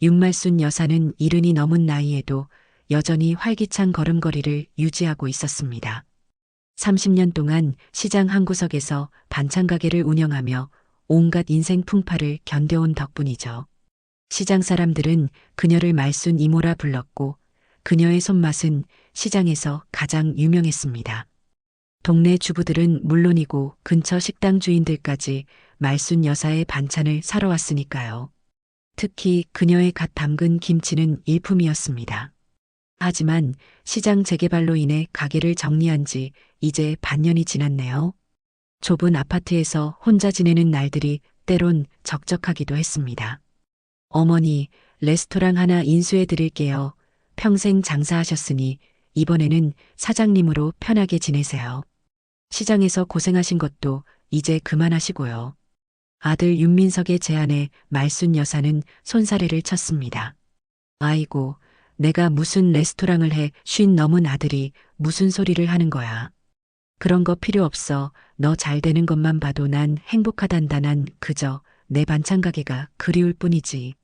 윤말순 여사는 이른이 넘은 나이에도 여전히 활기찬 걸음걸이를 유지하고 있었습니다. 30년 동안 시장 한 구석에서 반찬 가게를 운영하며 온갖 인생 풍파를 견뎌온 덕분이죠. 시장 사람들은 그녀를 말순 이모라 불렀고 그녀의 손맛은 시장에서 가장 유명했습니다. 동네 주부들은 물론이고 근처 식당 주인들까지 말순 여사의 반찬을 사러 왔으니까요. 특히 그녀의 갓 담근 김치는 일품이었습니다. 하지만 시장 재개발로 인해 가게를 정리한 지 이제 반년이 지났네요. 좁은 아파트에서 혼자 지내는 날들이 때론 적적하기도 했습니다. 어머니, 레스토랑 하나 인수해 드릴게요. 평생 장사하셨으니 이번에는 사장님으로 편하게 지내세요. 시장에서 고생하신 것도 이제 그만하시고요. 아들 윤민석의 제안에 말순 여사는 손사래를 쳤습니다. 아이고, 내가 무슨 레스토랑을 해 50 넘은 아들이 무슨 소리를 하는 거야. 그런 거 필요 없어. 너 잘 되는 것만 봐도 난 행복하단다. 난 그저 내 반찬 가게가 그리울 뿐이지.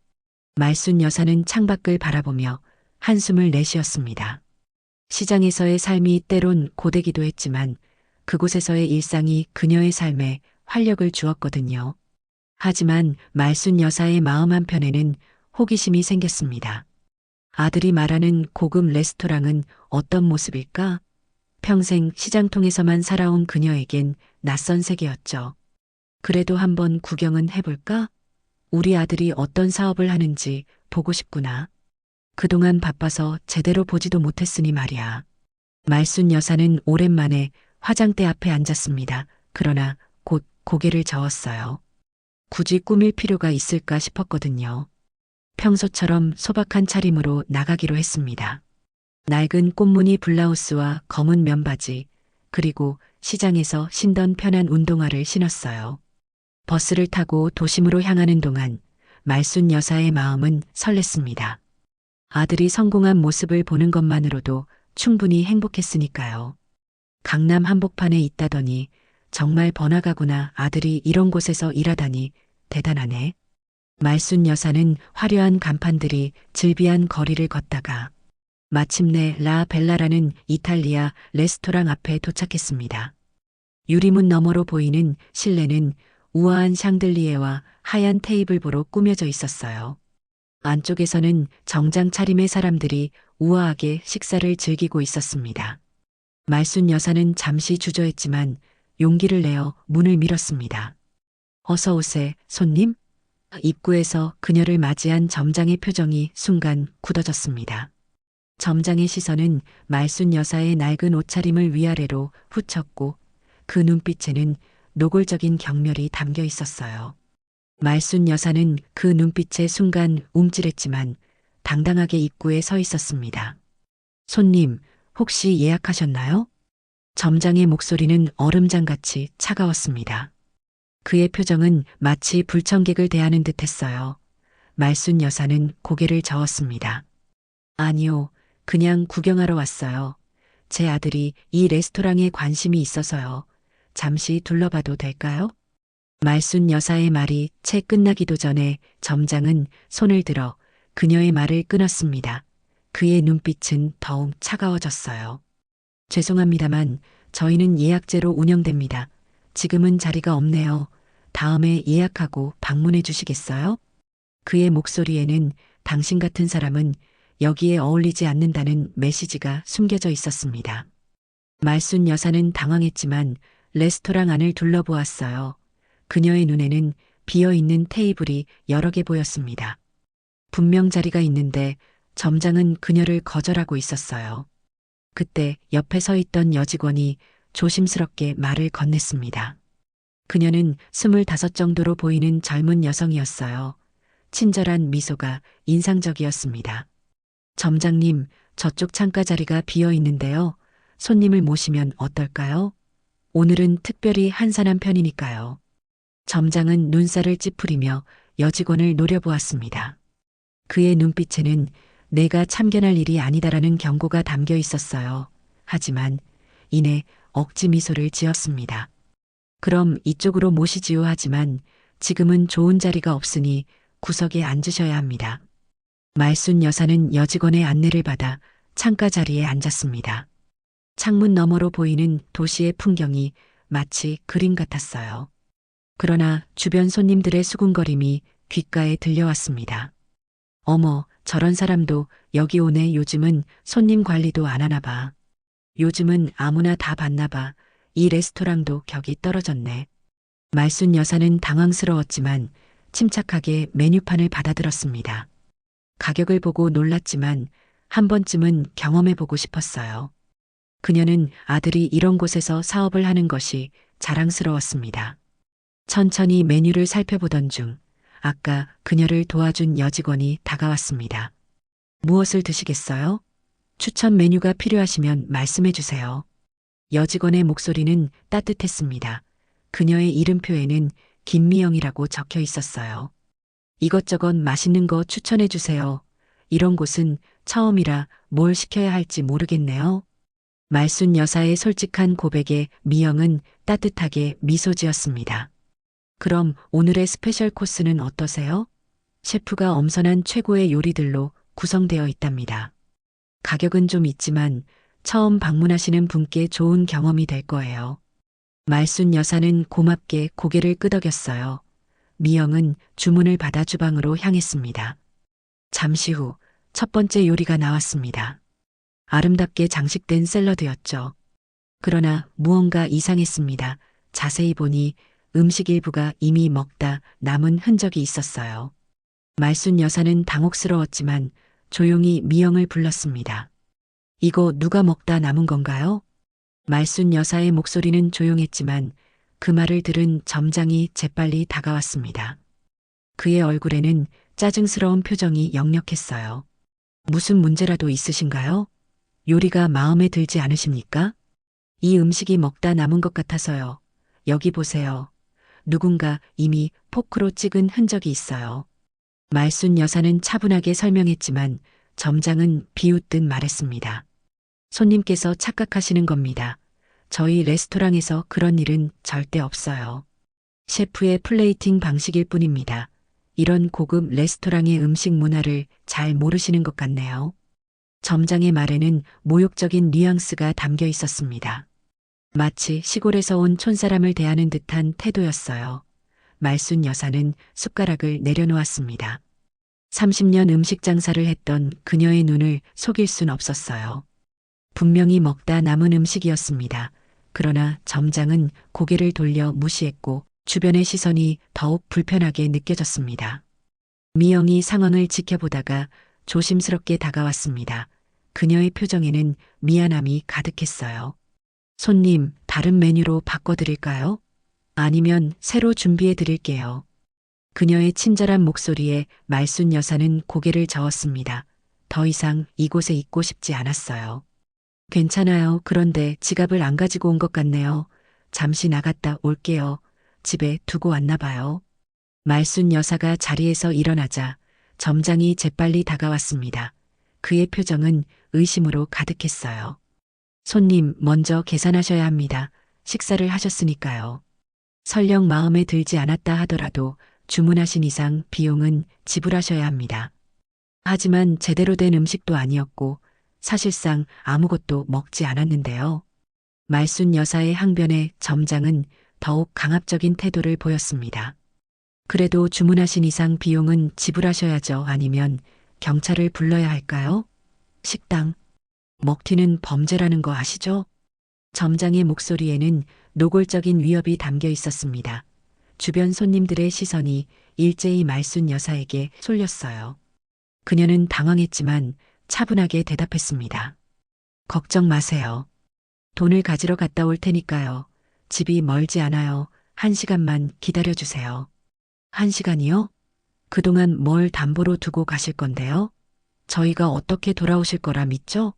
말순 여사는 창밖을 바라보며 한숨을 내쉬었습니다. 시장에서의 삶이 때론 고되기도 했지만 그곳에서의 일상이 그녀의 삶에 활력을 주었거든요. 하지만 말순 여사의 마음 한편에는 호기심이 생겼습니다. 아들이 말하는 고급 레스토랑은 어떤 모습일까? 평생 시장통에서만 살아온 그녀에겐 낯선 세계였죠. 그래도 한번 구경은 해볼까? 우리 아들이 어떤 사업을 하는지 보고 싶구나. 그동안 바빠서 제대로 보지도 못했으니 말이야. 말순 여사는 오랜만에 화장대 앞에 앉았습니다. 그러나 곧 고개를 저었어요. 굳이 꾸밀 필요가 있을까 싶었거든요. 평소처럼 소박한 차림으로 나가기로 했습니다. 낡은 꽃무늬 블라우스와 검은 면바지, 그리고 시장에서 신던 편한 운동화를 신었어요. 버스를 타고 도심으로 향하는 동안 말순 여사의 마음은 설렜습니다. 아들이 성공한 모습을 보는 것만으로도 충분히 행복했으니까요. 강남 한복판에 있다더니 정말 번화가구나. 아들이 이런 곳에서 일하다니 대단하네. 말순 여사는 화려한 간판들이 즐비한 거리를 걷다가 마침내 라 벨라라는 이탈리아 레스토랑 앞에 도착했습니다. 유리문 너머로 보이는 실내는 우아한 샹들리에와 하얀 테이블보로 꾸며져 있었어요. 안쪽에서는 정장 차림의 사람들이 우아하게 식사를 즐기고 있었습니다. 말순 여사는 잠시 주저했지만 용기를 내어 문을 밀었습니다. 어서 오세, 손님? 입구에서 그녀를 맞이한 점장의 표정이 순간 굳어졌습니다. 점장의 시선은 말순 여사의 낡은 옷차림을 위아래로 훑었고 그 눈빛에는 노골적인 경멸이 담겨 있었어요. 말순 여사는 그 눈빛에 순간 움찔했지만 당당하게 입구에 서 있었습니다. 손님, 혹시 예약하셨나요? 점장의 목소리는 얼음장같이 차가웠습니다. 그의 표정은 마치 불청객을 대하는 듯 했어요. 말순 여사는 고개를 저었습니다. 아니요, 그냥 구경하러 왔어요. 제 아들이 이 레스토랑에 관심이 있어서요. 잠시 둘러봐도 될까요? 말순 여사의 말이 채 끝나기도 전에 점장은 손을 들어 그녀의 말을 끊었습니다. 그의 눈빛은 더욱 차가워졌어요. 죄송합니다만 저희는 예약제로 운영됩니다. 지금은 자리가 없네요. 다음에 예약하고 방문해 주시겠어요? 그의 목소리에는 당신 같은 사람은 여기에 어울리지 않는다는 메시지가 숨겨져 있었습니다. 말순 여사는 당황했지만 레스토랑 안을 둘러보았어요. 그녀의 눈에는 비어있는 테이블이 여러 개 보였습니다. 분명 자리가 있는데 점장은 그녀를 거절하고 있었어요. 그때 옆에 서 있던 여직원이 조심스럽게 말을 건넸습니다. 그녀는 25 정도로 보이는 젊은 여성이었어요. 친절한 미소가 인상적이었습니다. 점장님, 저쪽 창가 자리가 비어 있는데요. 손님을 모시면 어떨까요? 오늘은 특별히 한산한 편이니까요. 점장은 눈살을 찌푸리며 여직원을 노려보았습니다. 그의 눈빛에는 내가 참견할 일이 아니다라는 경고가 담겨 있었어요. 하지만 이내 억지 미소를 지었습니다. 그럼 이쪽으로 모시지요. 하지만 지금은 좋은 자리가 없으니 구석에 앉으셔야 합니다. 말순 여사는 여직원의 안내를 받아 창가 자리에 앉았습니다. 창문 너머로 보이는 도시의 풍경이 마치 그림 같았어요. 그러나 주변 손님들의 수군거림이 귓가에 들려왔습니다. 어머, 저런 사람도 여기 오네. 요즘은 손님 관리도 안 하나 봐. 요즘은 아무나 다 받나 봐. 이 레스토랑도 격이 떨어졌네. 말순 여사는 당황스러웠지만 침착하게 메뉴판을 받아들었습니다. 가격을 보고 놀랐지만 한 번쯤은 경험해보고 싶었어요. 그녀는 아들이 이런 곳에서 사업을 하는 것이 자랑스러웠습니다. 천천히 메뉴를 살펴보던 중 아까 그녀를 도와준 여직원이 다가왔습니다. 무엇을 드시겠어요? 추천 메뉴가 필요하시면 말씀해 주세요. 여직원의 목소리는 따뜻했습니다. 그녀의 이름표에는 김미영이라고 적혀 있었어요. 이것저것 맛있는 거 추천해 주세요. 이런 곳은 처음이라 뭘 시켜야 할지 모르겠네요. 말순 여사의 솔직한 고백에 미영은 따뜻하게 미소 지었습니다. 그럼 오늘의 스페셜 코스는 어떠세요? 셰프가 엄선한 최고의 요리들로 구성되어 있답니다. 가격은 좀 있지만 처음 방문하시는 분께 좋은 경험이 될 거예요. 말순 여사는 고맙게 고개를 끄덕였어요. 미영은 주문을 받아 주방으로 향했습니다. 잠시 후 첫 번째 요리가 나왔습니다. 아름답게 장식된 샐러드였죠. 그러나 무언가 이상했습니다. 자세히 보니 음식 일부가 이미 먹다 남은 흔적이 있었어요. 말순 여사는 당혹스러웠지만 조용히 미영을 불렀습니다. 이거 누가 먹다 남은 건가요? 말순 여사의 목소리는 조용했지만 그 말을 들은 점장이 재빨리 다가왔습니다. 그의 얼굴에는 짜증스러운 표정이 역력했어요. 무슨 문제라도 있으신가요? 요리가 마음에 들지 않으십니까? 이 음식이 먹다 남은 것 같아서요. 여기 보세요. 누군가 이미 포크로 찍은 흔적이 있어요. 말순 여사는 차분하게 설명했지만 점장은 비웃듯 말했습니다. 손님께서 착각하시는 겁니다. 저희 레스토랑에서 그런 일은 절대 없어요. 셰프의 플레이팅 방식일 뿐입니다. 이런 고급 레스토랑의 음식 문화를 잘 모르시는 것 같네요. 점장의 말에는 모욕적인 뉘앙스가 담겨 있었습니다. 마치 시골에서 온 촌사람을 대하는 듯한 태도였어요. 말순 여사는 숟가락을 내려놓았습니다. 30년 음식 장사를 했던 그녀의 눈을 속일 순 없었어요. 분명히 먹다 남은 음식이었습니다. 그러나 점장은 고개를 돌려 무시했고 주변의 시선이 더욱 불편하게 느껴졌습니다. 미영이 상황을 지켜보다가 조심스럽게 다가왔습니다. 그녀의 표정에는 미안함이 가득했어요. 손님, 다른 메뉴로 바꿔드릴까요? 아니면 새로 준비해드릴게요. 그녀의 친절한 목소리에 말순 여사는 고개를 저었습니다. 더 이상 이곳에 있고 싶지 않았어요. 괜찮아요. 그런데 지갑을 안 가지고 온 것 같네요. 잠시 나갔다 올게요. 집에 두고 왔나 봐요. 말순 여사가 자리에서 일어나자 점장이 재빨리 다가왔습니다. 그의 표정은 의심으로 가득했어요. 손님, 먼저 계산하셔야 합니다. 식사를 하셨으니까요. 설령 마음에 들지 않았다 하더라도 주문하신 이상 비용은 지불하셔야 합니다. 하지만 제대로 된 음식도 아니었고 사실상 아무것도 먹지 않았는데요. 말순 여사의 항변에 점장은 더욱 강압적인 태도를 보였습니다. 그래도 주문하신 이상 비용은 지불하셔야죠. 아니면 경찰을 불러야 할까요? 식당. 먹튀는 범죄라는 거 아시죠? 점장의 목소리에는 노골적인 위협이 담겨 있었습니다. 주변 손님들의 시선이 일제히 말순 여사에게 쏠렸어요. 그녀는 당황했지만 차분하게 대답했습니다. 걱정 마세요. 돈을 가지러 갔다 올 테니까요. 집이 멀지 않아요. 1시간만 기다려주세요. 1시간이요? 그동안 뭘 담보로 두고 가실 건데요? 저희가 어떻게 돌아오실 거라 믿죠?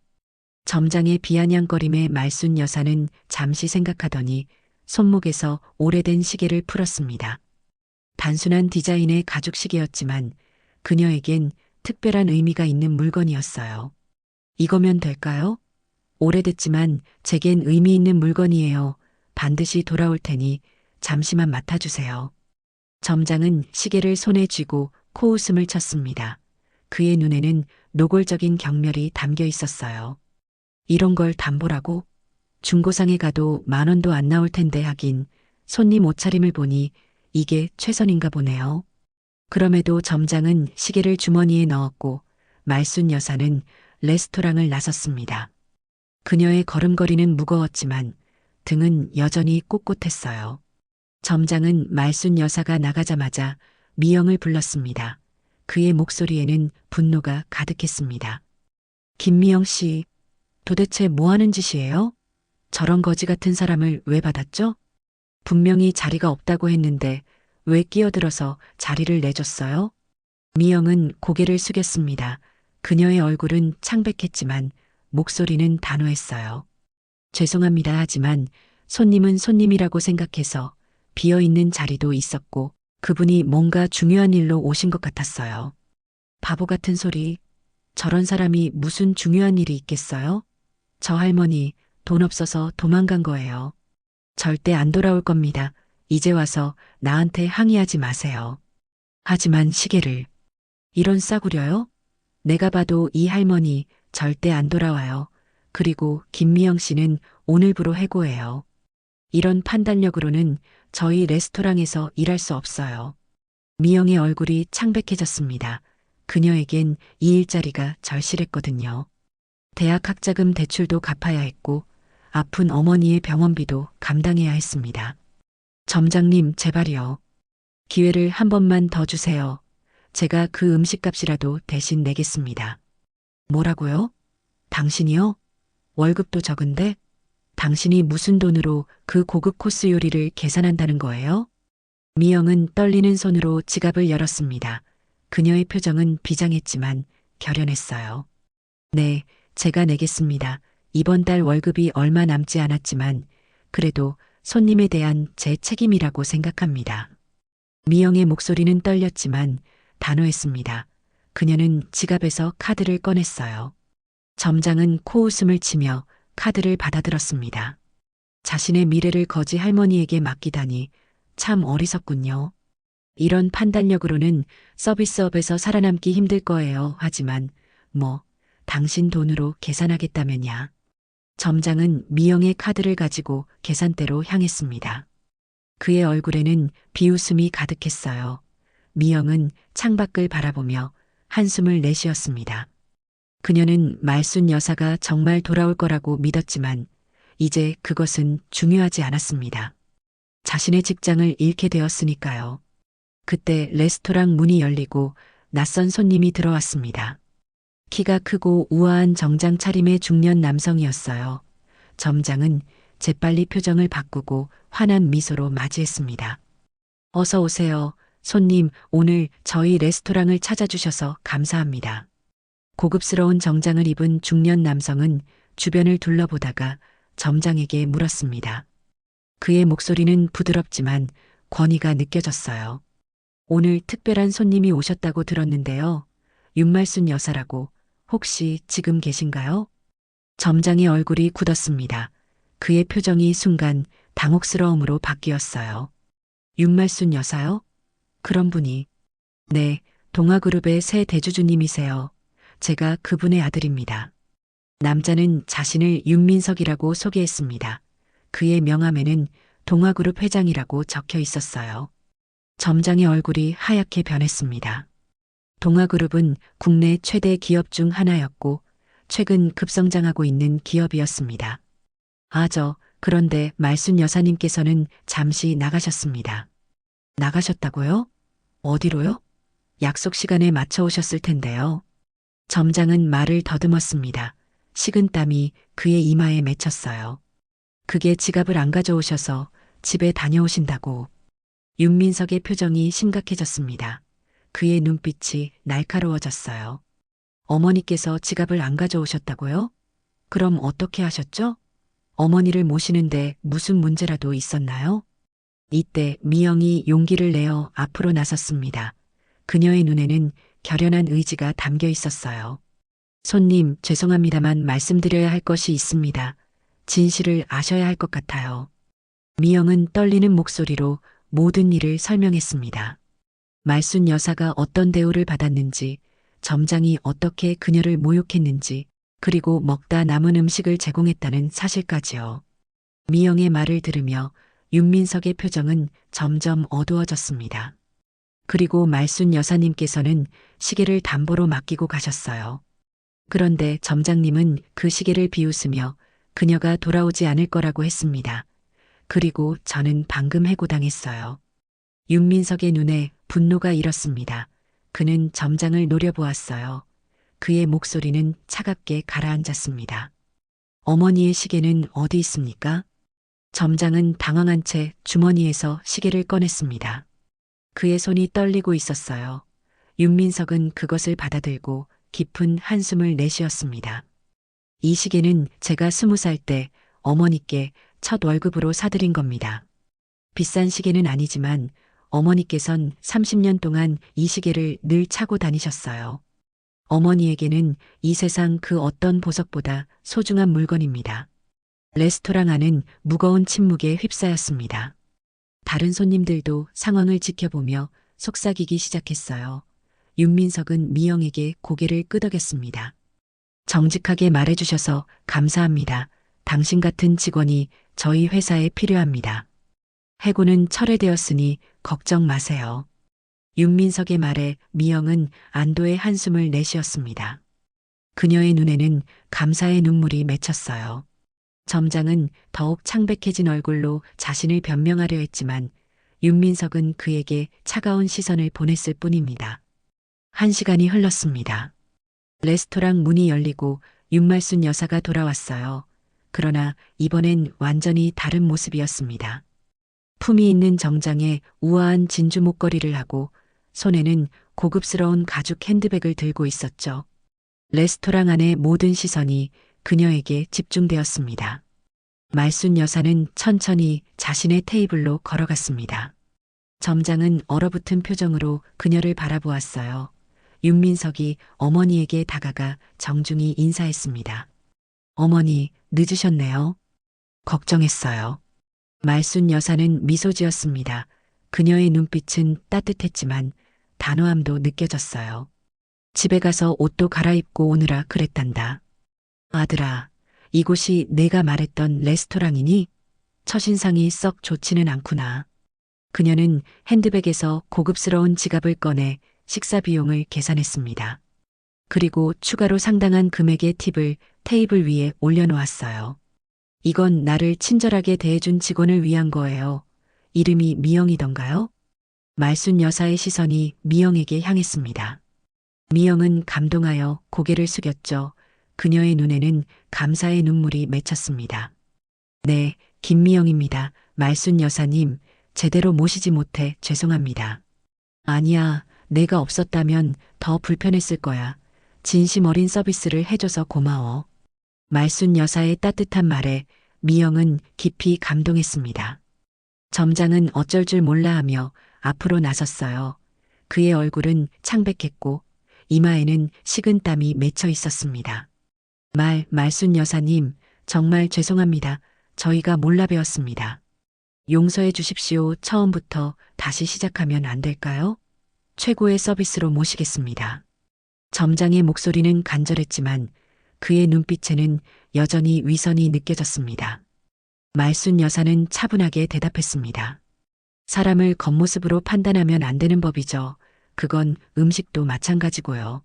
점장의 비아냥거림에 말순 여사는 잠시 생각하더니 손목에서 오래된 시계를 풀었습니다. 단순한 디자인의 가죽 시계였지만 그녀에겐 특별한 의미가 있는 물건이었어요. 이거면 될까요? 오래됐지만 제겐 의미 있는 물건이에요. 반드시 돌아올 테니 잠시만 맡아주세요. 점장은 시계를 손에 쥐고 코웃음을 쳤습니다. 그의 눈에는 노골적인 경멸이 담겨 있었어요. 이런 걸 담보라고? 중고상에 가도 10,000원도 안 나올 텐데 하긴 손님 옷차림을 보니 이게 최선인가 보네요. 그럼에도 점장은 시계를 주머니에 넣었고 말순 여사는 레스토랑을 나섰습니다. 그녀의 걸음걸이는 무거웠지만 등은 여전히 꼿꼿했어요. 점장은 말순 여사가 나가자마자 미영을 불렀습니다. 그의 목소리에는 분노가 가득했습니다. 김미영 씨, 도대체 뭐 하는 짓이에요? 저런 거지 같은 사람을 왜 받았죠? 분명히 자리가 없다고 했는데 왜 끼어들어서 자리를 내줬어요? 미영은 고개를 숙였습니다. 그녀의 얼굴은 창백했지만 목소리는 단호했어요. 죄송합니다 하지만 손님은 손님이라고 생각해서 비어있는 자리도 있었고 그분이 뭔가 중요한 일로 오신 것 같았어요. 바보 같은 소리. 저런 사람이 무슨 중요한 일이 있겠어요? 저 할머니 돈 없어서 도망간 거예요. 절대 안 돌아올 겁니다. 이제 와서 나한테 항의하지 마세요. 하지만 시계를. 이런 싸구려요? 내가 봐도 이 할머니 절대 안 돌아와요. 그리고 김미영 씨는 오늘부로 해고해요. 이런 판단력으로는 저희 레스토랑에서 일할 수 없어요. 미영의 얼굴이 창백해졌습니다. 그녀에겐 이 일자리가 절실했거든요. 대학 학자금 대출도 갚아야 했고 아픈 어머니의 병원비도 감당해야 했습니다. 점장님, 제발이요. 기회를 한 번만 더 주세요. 제가 그 음식값이라도 대신 내겠습니다. 뭐라고요? 당신이요? 월급도 적은데? 당신이 무슨 돈으로 그 고급 코스 요리를 계산한다는 거예요? 미영은 떨리는 손으로 지갑을 열었습니다. 그녀의 표정은 비장했지만 결연했어요. 네, 제가 내겠습니다. 이번 달 월급이 얼마 남지 않았지만 그래도 손님에 대한 제 책임이라고 생각합니다. 미영의 목소리는 떨렸지만 단호했습니다. 그녀는 지갑에서 카드를 꺼냈어요. 점장은 코웃음을 치며 카드를 받아들었습니다. 자신의 미래를 거지 할머니에게 맡기다니 참 어리석군요. 이런 판단력으로는 서비스업에서 살아남기 힘들 거예요. 하지만 뭐 당신 돈으로 계산하겠다면야. 점장은 미영의 카드를 가지고 계산대로 향했습니다. 그의 얼굴에는 비웃음이 가득했어요. 미영은 창밖을 바라보며 한숨을 내쉬었습니다. 그녀는 말순 여사가 정말 돌아올 거라고 믿었지만 이제 그것은 중요하지 않았습니다. 자신의 직장을 잃게 되었으니까요. 그때 레스토랑 문이 열리고 낯선 손님이 들어왔습니다. 키가 크고 우아한 정장 차림의 중년 남성이었어요. 점장은 재빨리 표정을 바꾸고 환한 미소로 맞이했습니다. 어서 오세요. 손님, 오늘 저희 레스토랑을 찾아주셔서 감사합니다. 고급스러운 정장을 입은 중년 남성은 주변을 둘러보다가 점장에게 물었습니다. 그의 목소리는 부드럽지만 권위가 느껴졌어요. 오늘 특별한 손님이 오셨다고 들었는데요. 윤말순 여사라고 혹시 지금 계신가요? 점장의 얼굴이 굳었습니다. 그의 표정이 순간 당혹스러움으로 바뀌었어요. 윤말순 여사요? 그런 분이. 네, 동아그룹의 새 대주주님이세요. 제가 그분의 아들입니다. 남자는 자신을 윤민석이라고 소개했습니다. 그의 명함에는 동아그룹 회장이라고 적혀 있었어요. 점장의 얼굴이 하얗게 변했습니다. 동아그룹은 국내 최대 기업 중 하나였고 최근 급성장하고 있는 기업이었습니다. 그런데 말순 여사님께서는 잠시 나가셨습니다. 나가셨다고요? 어디로요? 약속 시간에 맞춰 오셨을 텐데요. 점장은 말을 더듬었습니다. 식은땀이 그의 이마에 맺혔어요. 그게 지갑을 안 가져오셔서 집에 다녀오신다고. 윤민석의 표정이 심각해졌습니다. 그의 눈빛이 날카로워졌어요. 어머니께서 지갑을 안 가져오셨다고요? 그럼 어떻게 하셨죠? 어머니를 모시는데 무슨 문제라도 있었나요? 이때 미영이 용기를 내어 앞으로 나섰습니다. 그녀의 눈에는 결연한 의지가 담겨 있었어요. 손님, 죄송합니다만 말씀드려야 할 것이 있습니다. 진실을 아셔야 할 것 같아요. 미영은 떨리는 목소리로 모든 일을 설명했습니다. 말순 여사가 어떤 대우를 받았는지, 점장이 어떻게 그녀를 모욕했는지, 그리고 먹다 남은 음식을 제공했다는 사실까지요. 미영의 말을 들으며 윤민석의 표정은 점점 어두워졌습니다. 그리고 말순 여사님께서는 시계를 담보로 맡기고 가셨어요. 그런데 점장님은 그 시계를 비웃으며 그녀가 돌아오지 않을 거라고 했습니다. 그리고 저는 방금 해고당했어요. 윤민석의 눈에 분노가 일었습니다. 그는 점장을 노려보았어요. 그의 목소리는 차갑게 가라앉았습니다. 어머니의 시계는 어디 있습니까? 점장은 당황한 채 주머니에서 시계를 꺼냈습니다. 그의 손이 떨리고 있었어요. 윤민석은 그것을 받아들고 깊은 한숨을 내쉬었습니다. 이 시계는 제가 20살 때 어머니께 첫 월급으로 사드린 겁니다. 비싼 시계는 아니지만 어머니께선 30년 동안 이 시계를 늘 차고 다니셨어요. 어머니에게는 이 세상 그 어떤 보석보다 소중한 물건입니다. 레스토랑 안은 무거운 침묵에 휩싸였습니다. 다른 손님들도 상황을 지켜보며 속삭이기 시작했어요. 윤민석은 미영에게 고개를 끄덕였습니다. 정직하게 말해주셔서 감사합니다. 당신 같은 직원이 저희 회사에 필요합니다. 해고는 철회되었으니 걱정 마세요. 윤민석의 말에 미영은 안도의 한숨을 내쉬었습니다. 그녀의 눈에는 감사의 눈물이 맺혔어요. 점장은 더욱 창백해진 얼굴로 자신을 변명하려 했지만 윤민석은 그에게 차가운 시선을 보냈을 뿐입니다. 1시간이 흘렀습니다. 레스토랑 문이 열리고 윤말순 여사가 돌아왔어요. 그러나 이번엔 완전히 다른 모습이었습니다. 품이 있는 정장에 우아한 진주 목걸이를 하고 손에는 고급스러운 가죽 핸드백을 들고 있었죠. 레스토랑 안의 모든 시선이 그녀에게 집중되었습니다. 말순 여사는 천천히 자신의 테이블로 걸어갔습니다. 점장은 얼어붙은 표정으로 그녀를 바라보았어요. 윤민석이 어머니에게 다가가 정중히 인사했습니다. 어머니, 늦으셨네요. 걱정했어요. 말순 여사는 미소 지었습니다. 그녀의 눈빛은 따뜻했지만 단호함도 느껴졌어요. 집에 가서 옷도 갈아입고 오느라 그랬단다. 아들아, 이곳이 내가 말했던 레스토랑이니? 첫인상이 썩 좋지는 않구나. 그녀는 핸드백에서 고급스러운 지갑을 꺼내 식사 비용을 계산했습니다. 그리고 추가로 상당한 금액의 팁을 테이블 위에 올려놓았어요. 이건 나를 친절하게 대해준 직원을 위한 거예요. 이름이 미영이던가요? 말순 여사의 시선이 미영에게 향했습니다. 미영은 감동하여 고개를 숙였죠. 그녀의 눈에는 감사의 눈물이 맺혔습니다. 네, 김미영입니다. 말순 여사님, 제대로 모시지 못해 죄송합니다. 아니야, 내가 없었다면 더 불편했을 거야. 진심 어린 서비스를 해줘서 고마워. 말순 여사의 따뜻한 말에 미영은 깊이 감동했습니다. 점장은 어쩔 줄 몰라 하며 앞으로 나섰어요. 그의 얼굴은 창백했고 이마에는 식은 땀이 맺혀 있었습니다. 말순 여사님, 정말 죄송합니다. 저희가 몰라 배웠습니다. 용서해 주십시오. 처음부터 다시 시작하면 안 될까요? 최고의 서비스로 모시겠습니다. 점장의 목소리는 간절했지만 그의 눈빛에는 여전히 위선이 느껴졌습니다. 말순 여사는 차분하게 대답했습니다. 사람을 겉모습으로 판단하면 안 되는 법이죠. 그건 음식도 마찬가지고요.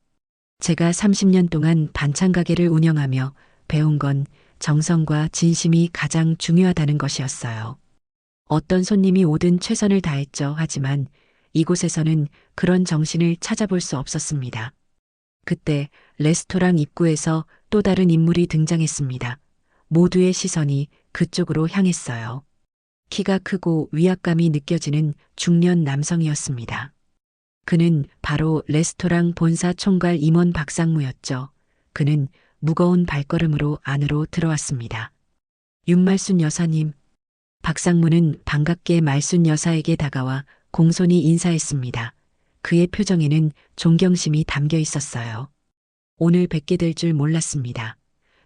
제가 30년 동안 반찬 가게를 운영하며 배운 건 정성과 진심이 가장 중요하다는 것이었어요. 어떤 손님이 오든 최선을 다했죠. 하지만 이곳에서는 그런 정신을 찾아볼 수 없었습니다. 그때 레스토랑 입구에서 또 다른 인물이 등장했습니다. 모두의 시선이 그쪽으로 향했어요. 키가 크고 위압감이 느껴지는 중년 남성이었습니다. 그는 바로 레스토랑 본사 총괄 임원 박상무였죠. 그는 무거운 발걸음으로 안으로 들어왔습니다. 윤말순 여사님. 박상무는 반갑게 말순 여사에게 다가와 공손히 인사했습니다. 그의 표정에는 존경심이 담겨 있었어요. 오늘 뵙게 될 줄 몰랐습니다.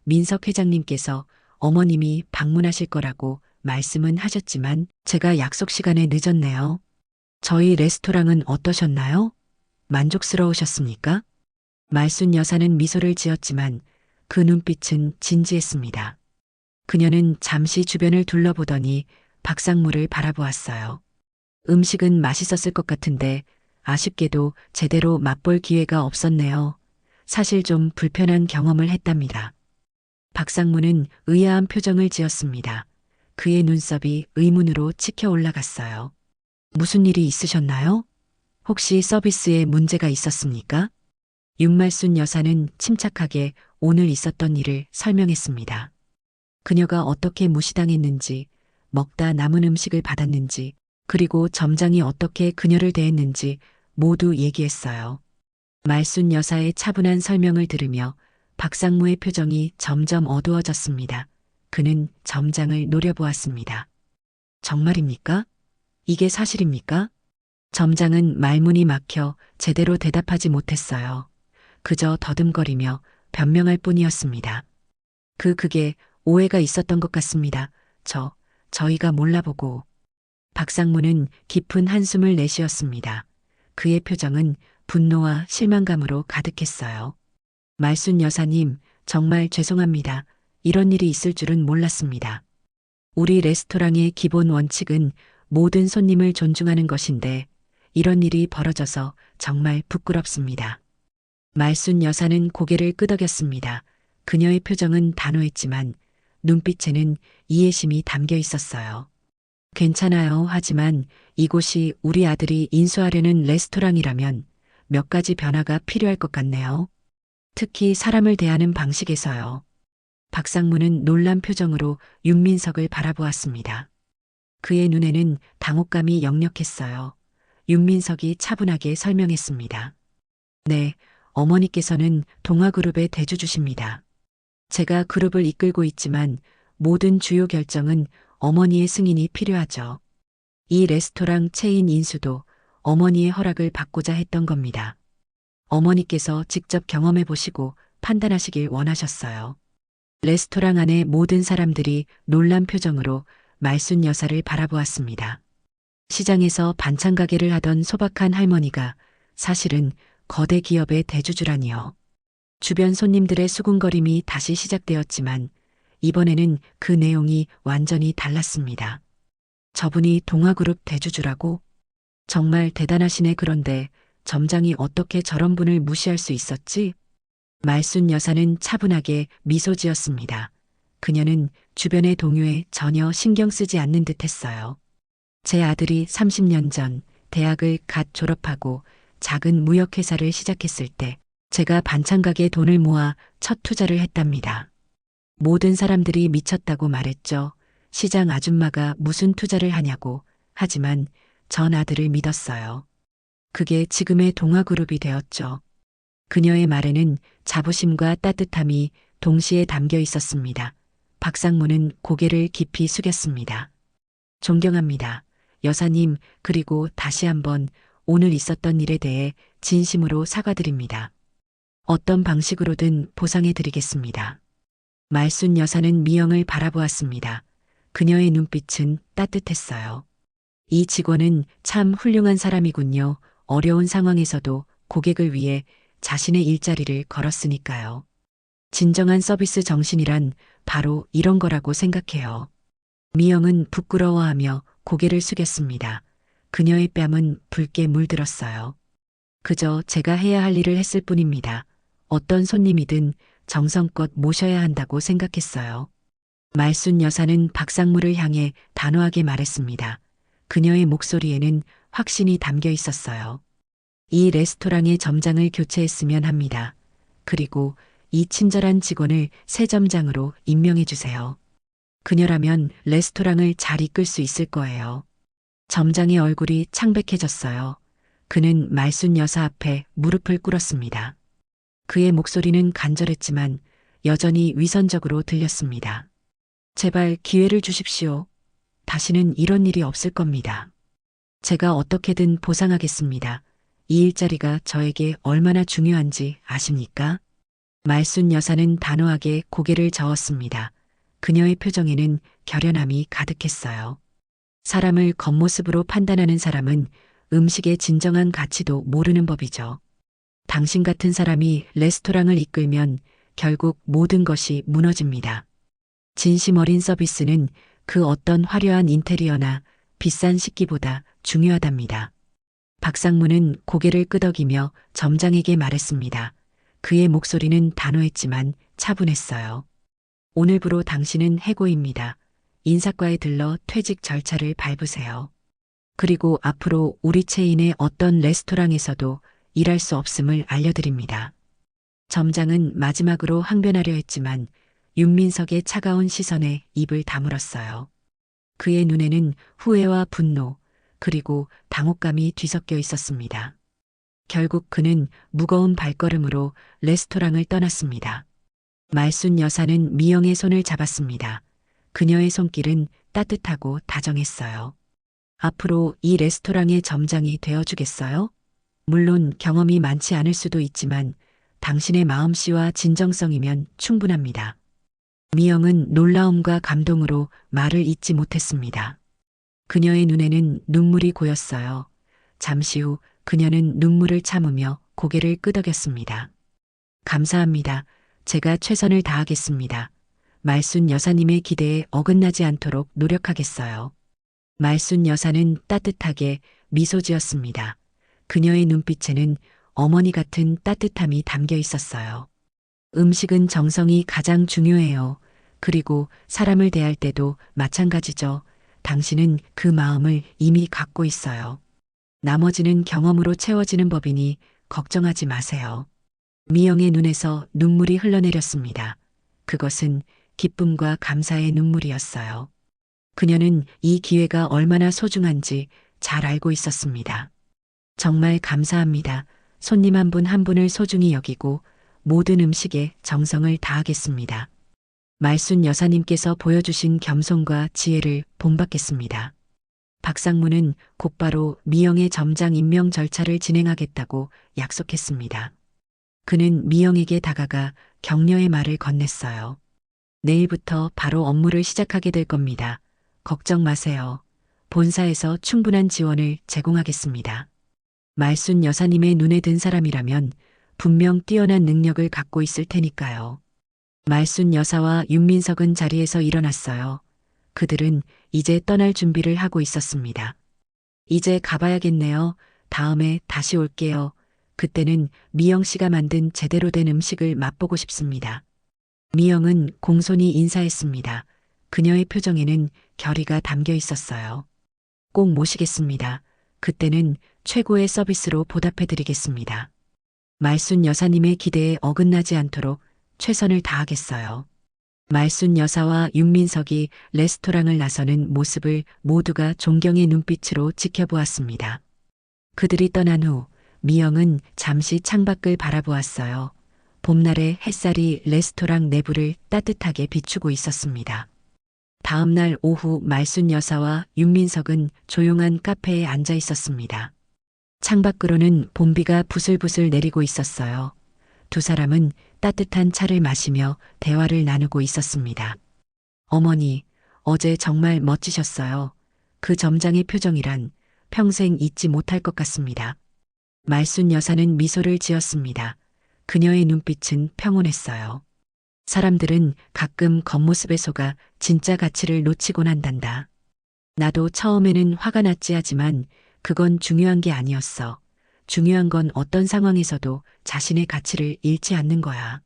민석 회장님께서 어머님이 방문하실 거라고 말씀은 하셨지만 제가 약속 시간에 늦었네요. 저희 레스토랑은 어떠셨나요? 만족스러우셨습니까? 말순 여사는 미소를 지었지만 그 눈빛은 진지했습니다. 그녀는 잠시 주변을 둘러보더니 박상무를 바라보았어요. 음식은 맛있었을 것 같은데 아쉽게도 제대로 맛볼 기회가 없었네요. 사실 좀 불편한 경험을 했답니다. 박상무는 의아한 표정을 지었습니다. 그의 눈썹이 의문으로 치켜 올라갔어요. 무슨 일이 있으셨나요? 혹시 서비스에 문제가 있었습니까? 윤말순 여사는 침착하게 오늘 있었던 일을 설명했습니다. 그녀가 어떻게 무시당했는지, 먹다 남은 음식을 받았는지, 그리고 점장이 어떻게 그녀를 대했는지 모두 얘기했어요. 말순 여사의 차분한 설명을 들으며 박상무의 표정이 점점 어두워졌습니다. 그는 점장을 노려보았습니다. 정말입니까? 이게 사실입니까? 점장은 말문이 막혀 제대로 대답하지 못했어요. 그저 더듬거리며 변명할 뿐이었습니다. 그게 오해가 있었던 것 같습니다. 저희가 몰라보고. 박상무는 깊은 한숨을 내쉬었습니다. 그의 표정은 분노와 실망감으로 가득했어요. 말순 여사님, 정말 죄송합니다. 이런 일이 있을 줄은 몰랐습니다. 우리 레스토랑의 기본 원칙은 모든 손님을 존중하는 것인데 이런 일이 벌어져서 정말 부끄럽습니다. 말순 여사는 고개를 끄덕였습니다. 그녀의 표정은 단호했지만 눈빛에는 이해심이 담겨 있었어요. 괜찮아요. 하지만 이곳이 우리 아들이 인수하려는 레스토랑이라면 몇 가지 변화가 필요할 것 같네요. 특히 사람을 대하는 방식에서요. 박상무는 놀란 표정으로 윤민석을 바라보았습니다. 그의 눈에는 당혹감이 역력했어요. 윤민석이 차분하게 설명했습니다. 네, 어머니께서는 동아그룹의 대주주십니다. 제가 그룹을 이끌고 있지만 모든 주요 결정은 어머니의 승인이 필요하죠. 이 레스토랑 체인 인수도 어머니의 허락을 받고자 했던 겁니다. 어머니께서 직접 경험해 보시고 판단하시길 원하셨어요. 레스토랑 안의 모든 사람들이 놀란 표정으로 말순 여사를 바라보았습니다. 시장에서 반찬 가게를 하던 소박한 할머니가 사실은 거대 기업의 대주주라니요. 주변 손님들의 수군거림이 다시 시작되었지만 이번에는 그 내용이 완전히 달랐습니다. 저분이 동아그룹 대주주라고? 정말 대단하시네. 그런데 점장이 어떻게 저런 분을 무시할 수 있었지? 말순 여사는 차분하게 미소 지었습니다. 그녀는 주변의 동요에 전혀 신경 쓰지 않는 듯 했어요. 제 아들이 30년 전 대학을 갓 졸업하고 작은 무역회사를 시작했을 때 제가 반찬 가게에 돈을 모아 첫 투자를 했답니다. 모든 사람들이 미쳤다고 말했죠. 시장 아줌마가 무슨 투자를 하냐고. 하지만 전 아들을 믿었어요. 그게 지금의 동아그룹이 되었죠. 그녀의 말에는 자부심과 따뜻함이 동시에 담겨 있었습니다. 박상무는 고개를 깊이 숙였습니다. 존경합니다. 여사님, 그리고 다시 한번 오늘 있었던 일에 대해 진심으로 사과드립니다. 어떤 방식으로든 보상해 드리겠습니다. 말순 여사는 미영을 바라보았습니다. 그녀의 눈빛은 따뜻했어요. 이 직원은 참 훌륭한 사람이군요. 어려운 상황에서도 고객을 위해 자신의 일자리를 걸었으니까요. 진정한 서비스 정신이란 바로 이런 거라고 생각해요. 미영은 부끄러워하며 고개를 숙였습니다. 그녀의 뺨은 붉게 물들었어요. 그저 제가 해야 할 일을 했을 뿐입니다. 어떤 손님이든 정성껏 모셔야 한다고 생각했어요. 말순 여사는 박상무를 향해 단호하게 말했습니다. 그녀의 목소리에는 확신이 담겨 있었어요. 이 레스토랑의 점장을 교체했으면 합니다. 그리고 이 친절한 직원을 새 점장으로 임명해 주세요. 그녀라면 레스토랑을 잘 이끌 수 있을 거예요. 점장의 얼굴이 창백해졌어요. 그는 말순 여사 앞에 무릎을 꿇었습니다. 그의 목소리는 간절했지만 여전히 위선적으로 들렸습니다. 제발 기회를 주십시오. 다시는 이런 일이 없을 겁니다. 제가 어떻게든 보상하겠습니다. 이 일자리가 저에게 얼마나 중요한지 아십니까? 말순 여사는 단호하게 고개를 저었습니다. 그녀의 표정에는 결연함이 가득했어요. 사람을 겉모습으로 판단하는 사람은 음식의 진정한 가치도 모르는 법이죠. 당신 같은 사람이 레스토랑을 이끌면 결국 모든 것이 무너집니다. 진심 어린 서비스는 그 어떤 화려한 인테리어나 비싼 식기보다 중요하답니다. 박상무는 고개를 끄덕이며 점장에게 말했습니다. 그의 목소리는 단호했지만 차분했어요. 오늘부로 당신은 해고입니다. 인사과에 들러 퇴직 절차를 밟으세요. 그리고 앞으로 우리 체인의 어떤 레스토랑에서도 일할 수 없음을 알려드립니다. 점장은 마지막으로 항변하려 했지만 윤민석의 차가운 시선에 입을 다물었어요. 그의 눈에는 후회와 분노, 그리고 당혹감이 뒤섞여 있었습니다. 결국 그는 무거운 발걸음으로 레스토랑을 떠났습니다. 말순 여사는 미영의 손을 잡았습니다. 그녀의 손길은 따뜻하고 다정했어요. 앞으로 이 레스토랑의 점장이 되어주겠어요? 물론 경험이 많지 않을 수도 있지만 당신의 마음씨와 진정성이면 충분합니다. 미영은 놀라움과 감동으로 말을 잇지 못했습니다. 그녀의 눈에는 눈물이 고였어요. 잠시 후 그녀는 눈물을 참으며 고개를 끄덕였습니다. 감사합니다. 제가 최선을 다하겠습니다. 말순 여사님의 기대에 어긋나지 않도록 노력하겠어요. 말순 여사는 따뜻하게 미소 지었습니다. 그녀의 눈빛에는 어머니 같은 따뜻함이 담겨 있었어요. 음식은 정성이 가장 중요해요. 그리고 사람을 대할 때도 마찬가지죠. 당신은 그 마음을 이미 갖고 있어요. 나머지는 경험으로 채워지는 법이니 걱정하지 마세요. 미영의 눈에서 눈물이 흘러내렸습니다. 그것은 기쁨과 감사의 눈물이었어요. 그녀는 이 기회가 얼마나 소중한지 잘 알고 있었습니다. 정말 감사합니다. 손님 한 분 한 분을 소중히 여기고 모든 음식에 정성을 다하겠습니다. 말순 여사님께서 보여주신 겸손과 지혜를 본받겠습니다. 박상무는 곧바로 미영의 점장 임명 절차를 진행하겠다고 약속했습니다. 그는 미영에게 다가가 격려의 말을 건넸어요. 내일부터 바로 업무를 시작하게 될 겁니다. 걱정 마세요. 본사에서 충분한 지원을 제공하겠습니다. 말순 여사님의 눈에 든 사람이라면 분명 뛰어난 능력을 갖고 있을 테니까요. 말순 여사와 윤민석은 자리에서 일어났어요. 그들은 이제 떠날 준비를 하고 있었습니다. 이제 가봐야겠네요. 다음에 다시 올게요. 그때는 미영 씨가 만든 제대로 된 음식을 맛보고 싶습니다. 미영은 공손히 인사했습니다. 그녀의 표정에는 결의가 담겨 있었어요. 꼭 모시겠습니다. 그때는 최고의 서비스로 보답해드리겠습니다. 말순 여사님의 기대에 어긋나지 않도록 최선을 다하겠어요. 말순 여사와 윤민석이 레스토랑을 나서는 모습을 모두가 존경의 눈빛으로 지켜보았습니다. 그들이 떠난 후 미영은 잠시 창밖을 바라보았어요. 봄날의 햇살이 레스토랑 내부를 따뜻하게 비추고 있었습니다. 다음 날 오후 말순 여사와 윤민석은 조용한 카페에 앉아 있었습니다. 창밖으로는 봄비가 부슬부슬 내리고 있었어요. 두 사람은 따뜻한 차를 마시며 대화를 나누고 있었습니다. 어머니, 어제 정말 멋지셨어요. 그 점장의 표정이란 평생 잊지 못할 것 같습니다. 말순 여사는 미소를 지었습니다. 그녀의 눈빛은 평온했어요. 사람들은 가끔 겉모습에 속아 진짜 가치를 놓치곤 한단다. 나도 처음에는 화가 났지 하지만 그건 중요한 게 아니었어. 중요한 건 어떤 상황에서도 자신의 가치를 잃지 않는 거야.